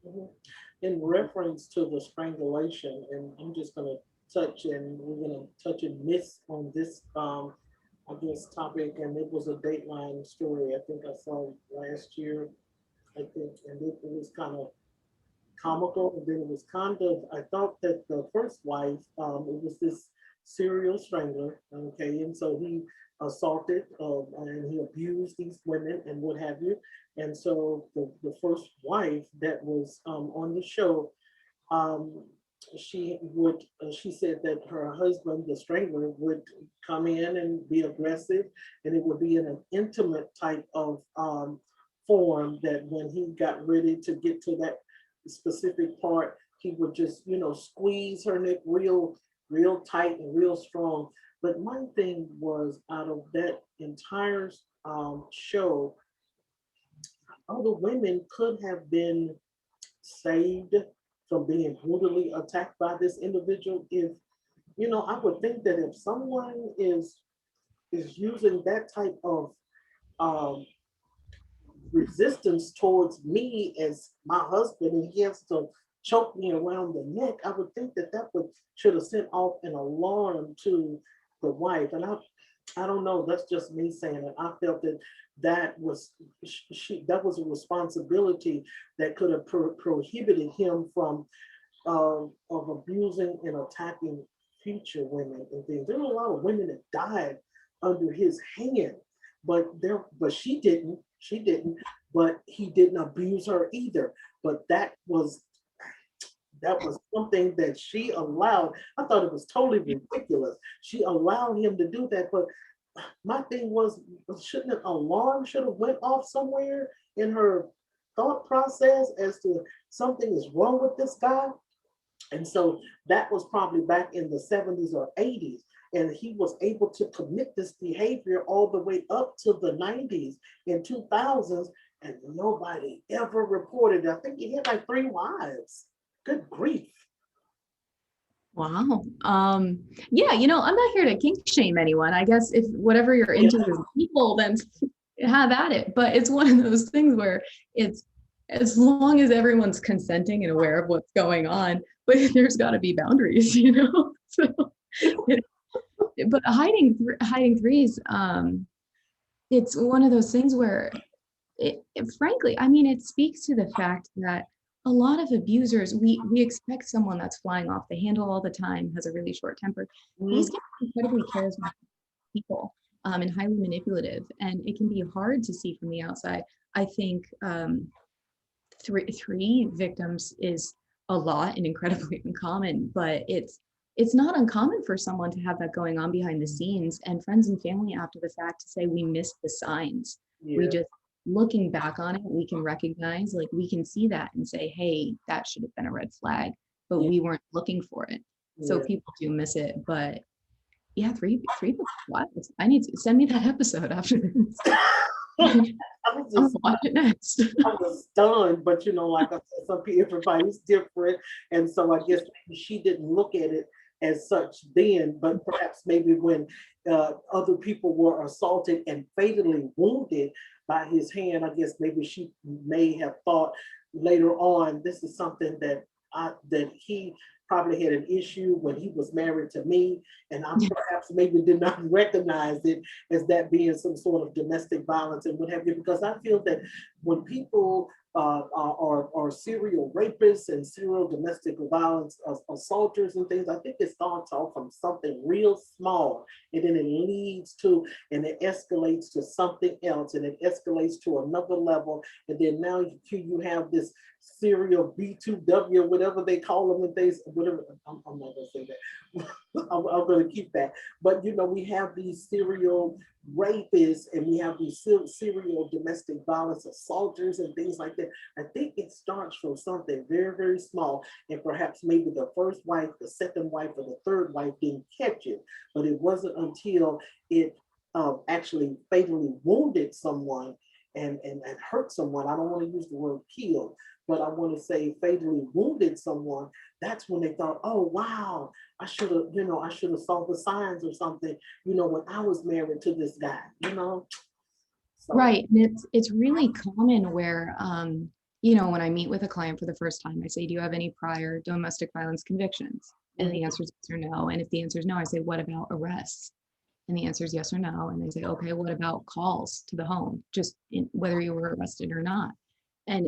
Mhm. In reference to the strangulation, and I'm just gonna touch and we're gonna touch and miss on this I guess topic, and it was a Dateline story. I think I saw it last year, I think, and it was kind of comical, and then it was kind of, I thought that the first wife, it was this serial strangler, okay, and so he assaulted and he abused these women and what have you. And so the first wife that was on the show, um, she said that her husband, the strangler, would come in and be aggressive, and it would be in an intimate type of form, that when he got ready to get to that specific part, he would just, squeeze her neck real tight and real strong. But my thing was, out of that entire show, all the women could have been saved from being brutally attacked by this individual. If, I would think that if someone is using that type of um, resistance towards me as my husband, and he has to choke me around the neck, I would think that that would should have sent off an alarm to the wife. And I don't know. That's just me saying it. I felt that that was a responsibility that could have prohibited him from of abusing and attacking future women and things. There were a lot of women that died under his hand, but she didn't, but he didn't abuse her either. But that was something that she allowed. I thought it was totally ridiculous. She allowed him to do that. But my thing was, shouldn't an alarm should have went off somewhere in her thought process as to something is wrong with this guy? And so that was probably back in the 70s or 80s. And he was able to commit this behavior all the way up to the 90s and 2000s, and nobody ever reported. I think he had like 3 wives. Good grief. Wow. Yeah, I'm not here to kink shame anyone. I guess if whatever you're into is people, then have at it. But it's one of those things where it's as long as everyone's consenting and aware of what's going on, but there's got to be boundaries, So, but hiding threes, it's one of those things where frankly, I mean, it speaks to the fact that a lot of abusers, we expect someone that's flying off the handle all the time, has a really short temper. These can be incredibly charismatic people, and highly manipulative, and it can be hard to see from the outside. I think three victims is a lot and incredibly uncommon, but it's not uncommon for someone to have that going on behind the scenes, and friends and family after the fact to say we missed the signs. Yeah. We just, looking back on it, we can recognize, like, we can see that and say, hey, that should have been a red flag, but we weren't looking for it. So people do miss it. But yeah, three books. What? I need to send me that episode after this. I'll watch it next. I was stunned, but like I said, everybody's different, and so I guess maybe she didn't look at it as such then, but perhaps maybe when other people were assaulted and fatally wounded by his hand, I guess maybe she may have thought later on, this is something that he probably had an issue when he was married to me, and I perhaps maybe did not recognize it as that being some sort of domestic violence and what have you, because I feel that when people are serial rapists and serial domestic violence assaulters and things, I think it starts off from something real small, and then it leads to, and it escalates to something else, and it escalates to another level, and then now you have this serial B2W, whatever they call them, and things, whatever. I'm not gonna say that. I'm gonna keep that. But we have these serial rapists, and we have these serial domestic violence assaulters and things like that. I think it starts from something very, very small, and perhaps maybe the first wife, the second wife, or the third wife didn't catch it, but it wasn't until it actually fatally wounded someone and hurt someone. I don't want to use the word killed, but I want to say fatally wounded someone. That's when they thought, oh wow, I should have saw the signs or something, when I was married to this guy, So. Right. And it's really common where when I meet with a client for the first time, I say, do you have any prior domestic violence convictions? And the answer is yes or no. And if the answer is no, I say, what about arrests? And the answer is yes or no. And they say, okay, what about calls to the home, just whether you were arrested or not? And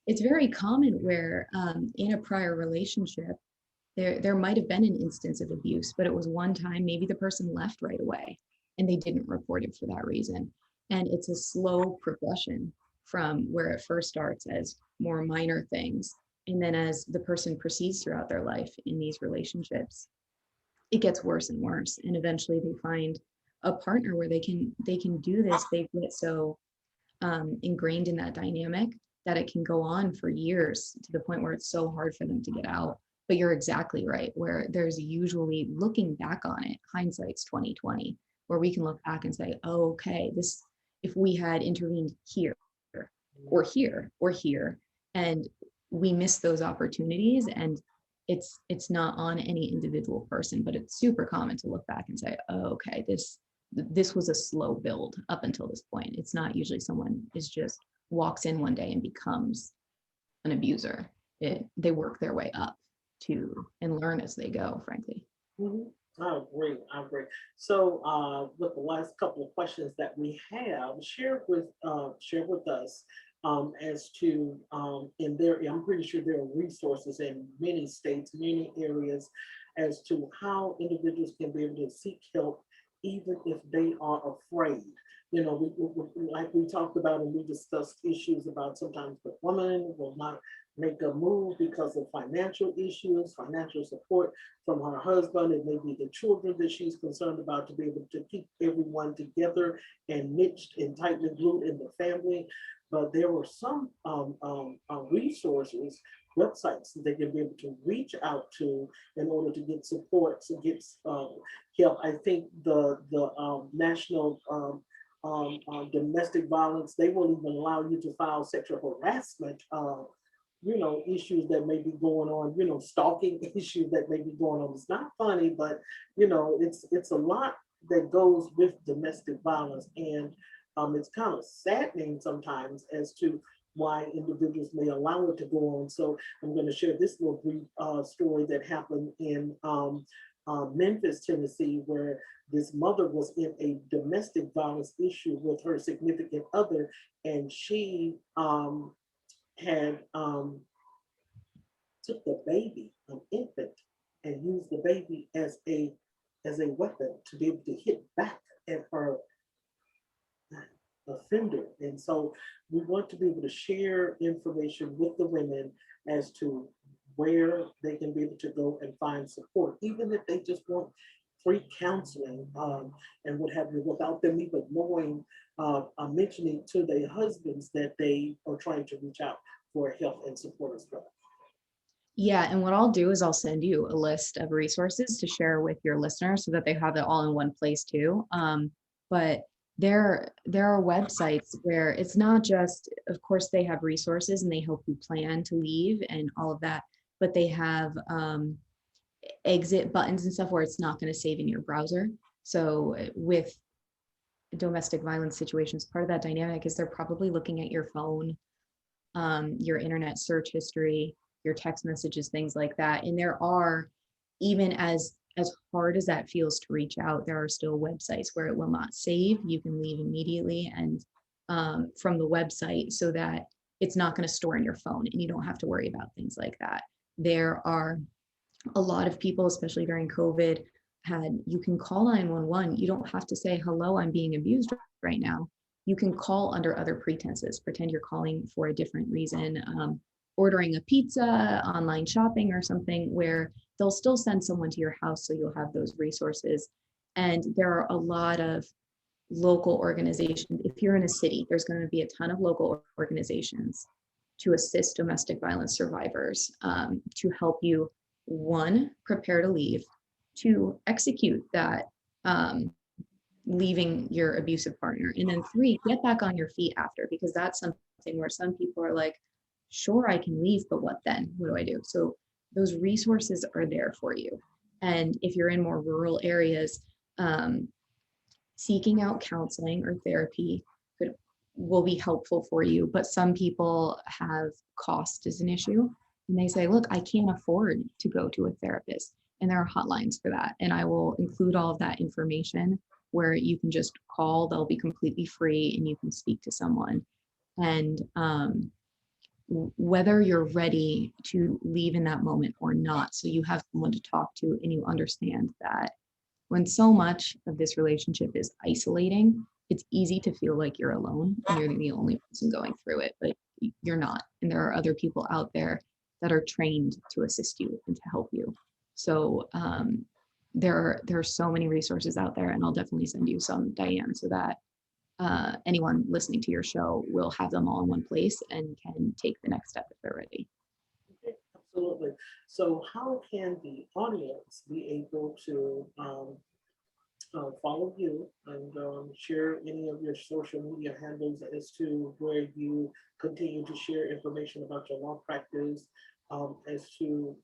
it's very common where in a prior relationship, there might have been an instance of abuse, but it was one time, maybe the person left right away and they didn't report it for that reason. And it's a slow progression from where it first starts as more minor things. And then as the person proceeds throughout their life in these relationships, it gets worse and worse. And eventually they find a partner where they can do this. They get so ingrained in that dynamic that it can go on for years to the point where it's so hard for them to get out. But you're exactly right, where there's usually, looking back on it, hindsight's 2020, where we can look back and say, oh, okay, this, if we had intervened here or here or here, and we miss those opportunities, and it's not on any individual person, but it's super common to look back and say, oh, okay, this was a slow build up until this point. It's not usually someone is just walks in one day and becomes an abuser. They work their way up to and learn as they go, frankly. Mhm. I agree. I agree. So, with the last couple of questions that we have, share with us as to in there. I'm pretty sure there are resources in many states, many areas, as to how individuals can be able to seek help, even if they are afraid. You know, like we talked about and we discussed issues about sometimes the woman will not make a move because of financial issues, financial support from her husband. It may be the children that she's concerned about, to be able to keep everyone together and niched and tightly glued in the family. But there were some resources, websites that they can be able to reach out to in order to get support, to get help. I think the National Domestic Violence, they won't even allow you to file sexual harassment issues that may be going on, stalking issues that may be going on. It's not funny, but it's a lot that goes with domestic violence. And it's kind of saddening sometimes as to why individuals may allow it to go on. So I'm going to share this little brief story that happened in Memphis, Tennessee, where this mother was in a domestic violence issue with her significant other, and she had took the baby, an infant, and used the baby as a weapon to be able to hit back at her offender. And so we want to be able to share information with the women as to where they can be able to go and find support, even if they just want free counseling and what have you, without them even knowing, mentioning to their husbands that they are trying to reach out for help and support as well. Yeah, and what I'll do is I'll send you a list of resources to share with your listeners so that they have it all in one place too. But there are websites where it's not just, of course, they have resources and they help you plan to leave and all of that, but they have exit buttons and stuff where it's not going to save in your browser. So with domestic violence situations, part of that dynamic is they're probably looking at your phone, your internet search history, your text messages, things like that. And there are, even as hard as that feels to reach out, there are still websites where it will not save. You can leave immediately and from the website, so that it's not going to store in your phone and you don't have to worry about things like that. There are a lot of people, especially during COVID, you can call 911. You don't have to say, hello, I'm being abused right now. You can call under other pretenses, pretend you're calling for a different reason, ordering a pizza, online shopping or something, where they'll still send someone to your house, so you'll have those resources. And there are a lot of local organizations. If you're in a city, there's going to be a ton of local organizations to assist domestic violence survivors, to help you, one, prepare to leave, two, execute that leaving your abusive partner, and then three, get back on your feet after, because that's something where some people are like, sure, I can leave, but what then? What do I do? So those resources are there for you. And if you're in more rural areas, seeking out counseling or therapy will be helpful for you. But some people have cost as an issue, and they say, look, I can't afford to go to a therapist. And there are hotlines for that. And I will include all of that information where you can just call, they'll be completely free, and you can speak to someone. And whether you're ready to leave in that moment or not, so you have someone to talk to and you understand that when so much of this relationship is isolating, it's easy to feel like you're alone and you're the only person going through it, but you're not. And there are other people out there that are trained to assist you and to help you. So there are so many resources out there, and I'll definitely send you some, Diane, so that anyone listening to your show will have them all in one place and can take the next step if they're ready. Okay, absolutely. So how can the audience be able to follow you and share any of your social media handles as to where you continue to share information about your law practice, as to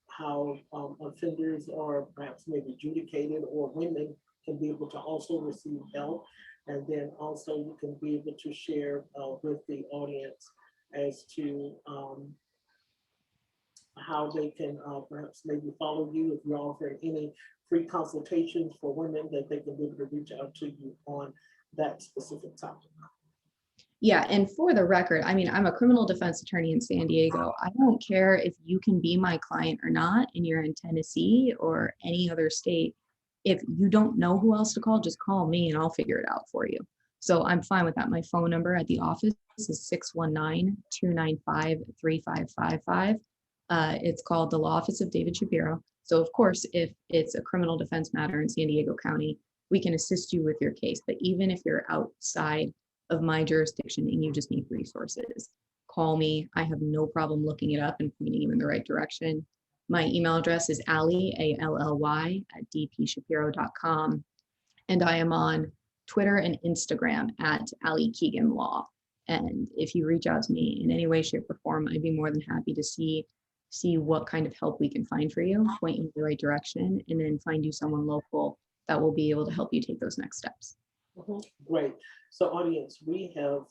how offenders are perhaps maybe adjudicated or women can be able to also receive help. And then also you can be able to share with the audience as to how they can perhaps maybe follow you if you're offering any free consultations for women that they can be able to reach out to you on that specific topic. Yeah, and for the record, I mean, I'm a criminal defense attorney in San Diego. I don't care if you can be my client or not, and you're in Tennessee or any other state. If you don't know who else to call, just call me and I'll figure it out for you. So I'm fine with that. My phone number at the office is 619-295-3555. It's called the Law Office of David Shapiro. So of course, if it's a criminal defense matter in San Diego County, we can assist you with your case. But even if you're outside of my jurisdiction and you just need resources, call me. I have no problem looking it up and pointing you in the right direction. My email address is Ally, ALLY, at dpshapiro.com. And I am on Twitter and Instagram at Ally Keegan Law. And if you reach out to me in any way, shape, or form, I'd be more than happy to see what kind of help we can find for you, point you in the right direction, and then find you someone local that will be able to help you take those next steps. Great. So audience, we have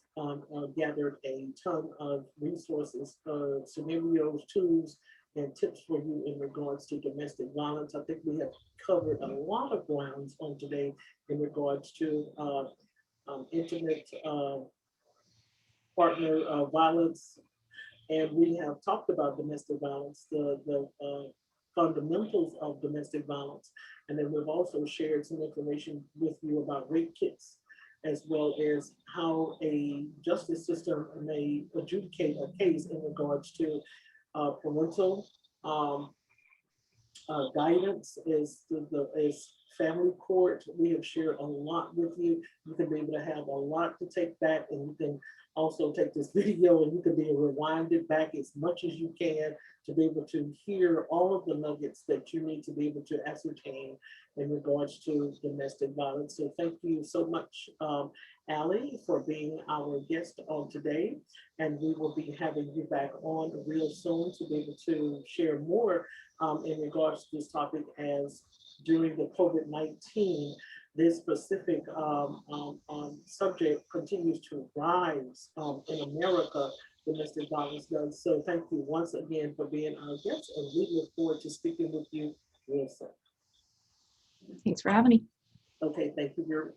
gathered a ton of resources, scenarios, tools, and tips for you in regards to domestic violence. I think we have covered a lot of grounds on today in regards to intimate partner violence. And we have talked about domestic violence, the fundamentals of domestic violence. And then we've also shared some information with you about rape kits, as well as how a justice system may adjudicate a case in regards to parental guidance is family court. We have shared a lot with you. You can be able to have a lot to take back, and you can also take this video and you can be able to rewind it back as much as you can to be able to hear all of the nuggets that you need to be able to ascertain in regards to domestic violence. So thank you so much, Ally, for being our guest on today. And we will be having you back on real soon to be able to share more in regards to this topic, as during the COVID-19, this specific subject continues to rise in America, domestic violence does. So thank you once again for being our guest, and we look forward to speaking with you real soon. Thanks for having me. Okay, thank you very much.